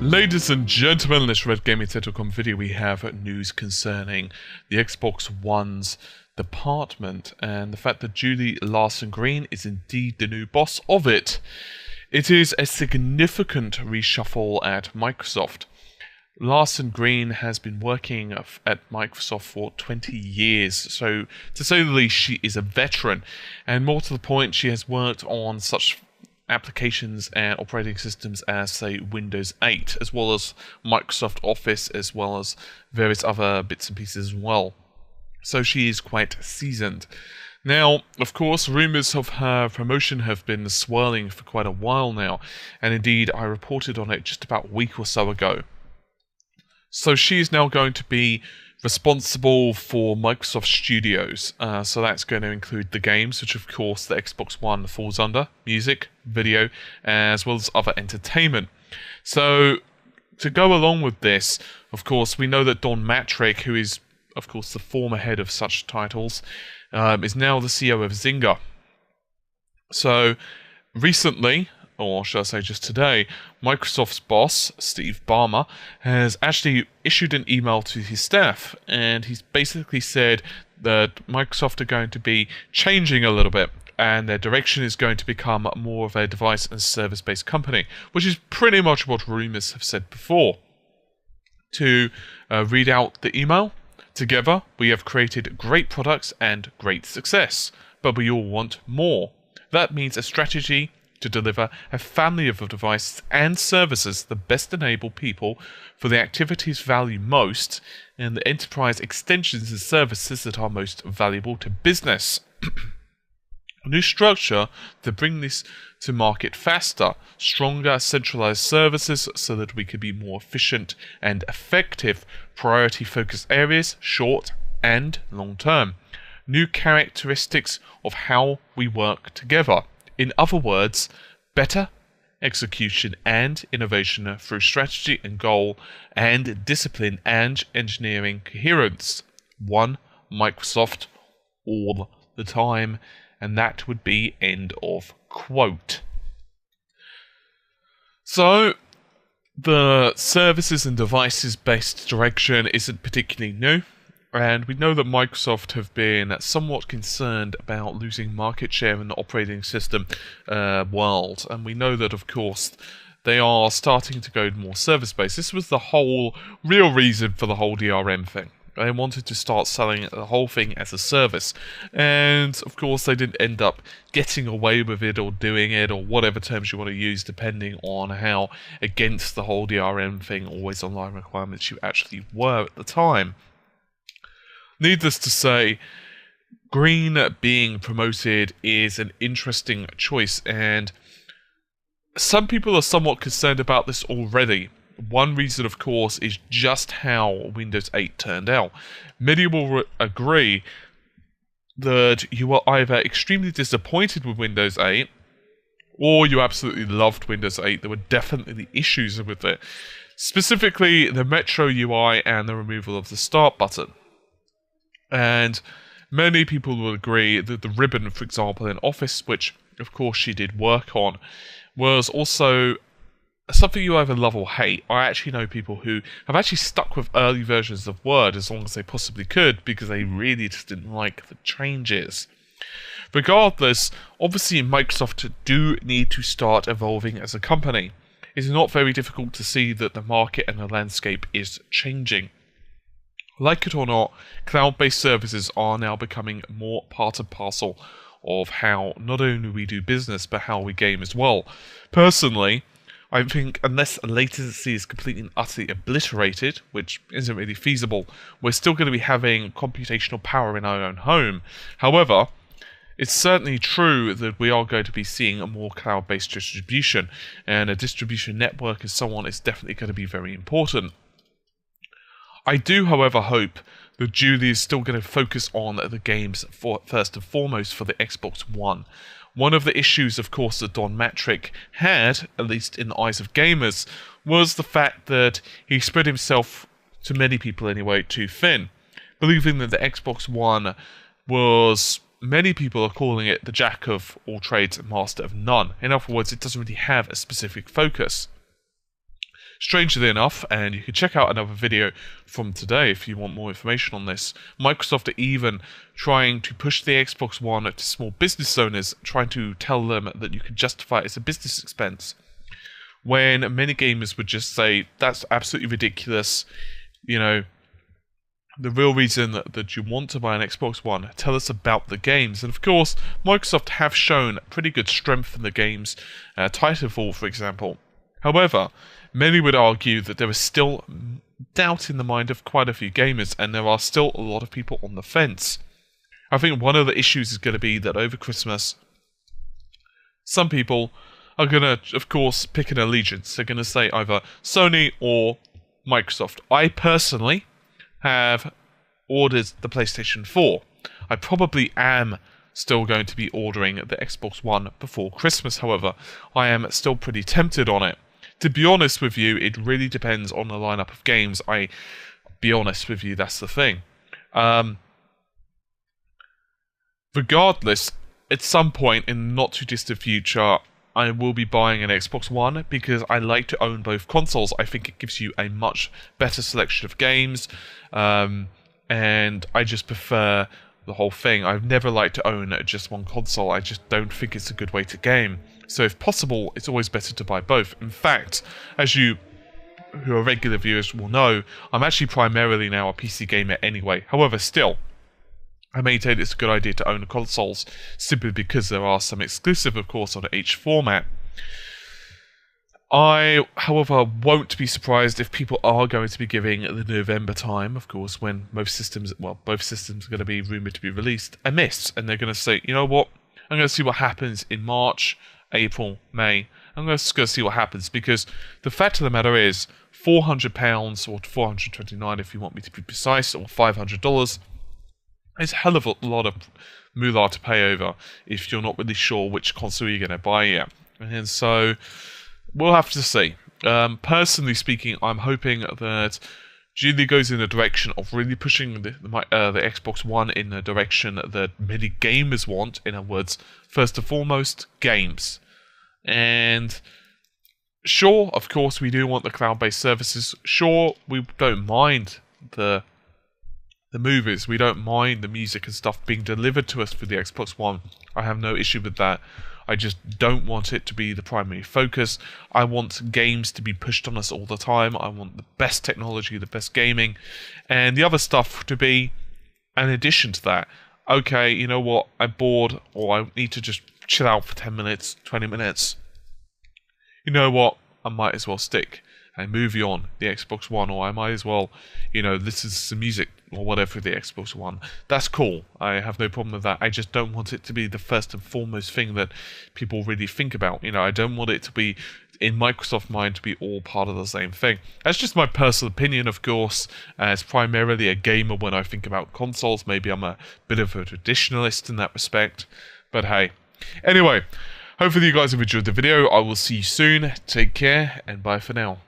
Ladies and gentlemen, in this Red Gaming Tech.com video we have news concerning the Xbox One's department and the fact that Julie Lawson-Green is indeed the new boss of it. It is a significant reshuffle at Microsoft. Lawson-Green has been working at Microsoft for 20 years, so to say the least she is a veteran, and more to the point she has worked on such applications and operating systems as, say, Windows 8, as well as Microsoft Office, as well as various other bits and pieces as well. So she is quite seasoned. Now, of course, rumours of her promotion have been swirling for quite a while now, and indeed I reported on it just about a week or so ago. So she is now going to be responsible for Microsoft Studios, so that's going to include the games, which of course the Xbox One falls under, music, video, as well as other entertainment. So to go along with this, of course, we know that Mattrick, who is of course the former head of such titles, is now the CEO of Zynga. So recently, or shall I say just today, Microsoft's boss, Steve Ballmer, has actually issued an email to his staff, and he's basically said that Microsoft are going to be changing a little bit, and their direction is going to become more of a device and service-based company, which is pretty much what rumours have said before. To read out the email, together we have created great products and great success, but we all want more. That means a strategy to deliver a family of devices and services that best enable people for the activities value most and the enterprise extensions and services that are most valuable to business. A new structure to bring this to market faster, stronger centralized services so that we can be more efficient and effective, priority focus areas, short and long term. New characteristics of how we work together. In other words, better execution and innovation through strategy and goal and discipline and engineering coherence. One Microsoft all the time, and that would be end of quote. So, the services and devices based direction isn't particularly new. And we know that Microsoft have been somewhat concerned about losing market share in the operating system world. And we know that, of course, they are starting to go more service-based. This was the whole real reason for the whole DRM thing. They wanted to start selling the whole thing as a service. And, of course, they didn't end up getting away with it or doing it or whatever terms you want to use, depending on how against the whole DRM thing, always online requirements you actually were at the time. Needless to say, Green being promoted is an interesting choice, and some people are somewhat concerned about this already. One reason, of course, is just how Windows 8 turned out. Many will agree that you were either extremely disappointed with Windows 8, or you absolutely loved Windows 8. There were definitely issues with it. Specifically, the Metro UI and the removal of the Start button. And many people will agree that the ribbon, for example, in Office, which of course she did work on, was also something you either love or hate. I actually know people who have actually stuck with early versions of Word as long as they possibly could because they really just didn't like the changes. Regardless, obviously Microsoft do need to start evolving as a company. It's not very difficult to see that the market and the landscape is changing. Like it or not, cloud-based services are now becoming more part and parcel of how not only we do business, but how we game as well. Personally, I think unless latency is completely and utterly obliterated, which isn't really feasible, we're still going to be having computational power in our own home. However, it's certainly true that we are going to be seeing a more cloud-based distribution, and a distribution network and so on is definitely going to be very important. I do, however, hope that Julie is still going to focus on the games first and foremost for the Xbox One. One of the issues, of course, that Mattrick had, at least in the eyes of gamers, was the fact that he spread himself, to many people anyway, too thin, believing that the Xbox One was, many people are calling it the jack of all trades and master of none. In other words, it doesn't really have a specific focus. Strangely enough, and you can check out another video from today if you want more information on this, Microsoft are even trying to push the Xbox One to small business owners, trying to tell them that you can justify it as a business expense. When many gamers would just say, that's absolutely ridiculous, you know, the real reason that you want to buy an Xbox One, tell us about the games. And of course, Microsoft have shown pretty good strength in the games, Titanfall for example. However, many would argue that there is still doubt in the mind of quite a few gamers, and there are still a lot of people on the fence. I think one of the issues is going to be that over Christmas, some people are going to, of course, pick an allegiance. They're going to say either Sony or Microsoft. I personally have ordered the PlayStation 4. I probably am still going to be ordering the Xbox One before Christmas, however. I am still pretty tempted on it. To be honest with you, it really depends on the lineup of games. Be honest with you, that's the thing. Regardless, at some point in the not too distant future, I will be buying an Xbox One because I like to own both consoles. I think it gives you a much better selection of games, and I just prefer the whole thing. I've never liked to own just one console. I just don't think it's a good way to game. So if possible, it's always better to buy both. In fact, as you who are regular viewers will know, I'm actually primarily now a PC gamer anyway. However, still, I maintain it's a good idea to own consoles, simply because there are some exclusive, of course, on the H format. I, however, won't be surprised if people are going to be giving the November time, of course, when both systems are going to be rumoured to be released, a miss. And they're going to say, you know what, I'm going to see what happens in March, April, May. I'm just going to see what happens, because the fact of the matter is, £400, or $429 if you want me to be precise, or $500, is a hell of a lot of moolah to pay over if you're not really sure which console you're going to buy yet. And so, we'll have to see. Personally speaking, I'm hoping that Geely goes in the direction of really pushing the Xbox One in the direction that many gamers want. In other words, first and foremost, games. And sure, of course, we do want the cloud-based services. Sure, we don't mind the movies. We don't mind the music and stuff being delivered to us through the Xbox One. I have no issue with that. I just don't want it to be the primary focus. I want games to be pushed on us all the time. I want the best technology, the best gaming, and the other stuff to be an addition to that. Okay, you know what, I'm bored, or I need to just chill out for 10 minutes, 20 minutes. You know what, I might as well stick a movie on the Xbox One, or I might as well, listen to some music or whatever for the Xbox One. That's cool. I have no problem with that. I just don't want it to be the first and foremost thing that people really think about. I don't want it to be, in Microsoft's mind, to be all part of the same thing. That's just my personal opinion, of course. As primarily a gamer when I think about consoles. Maybe I'm a bit of a traditionalist in that respect. But hey. Anyway, hopefully you guys have enjoyed the video. I will see you soon. Take care, and bye for now.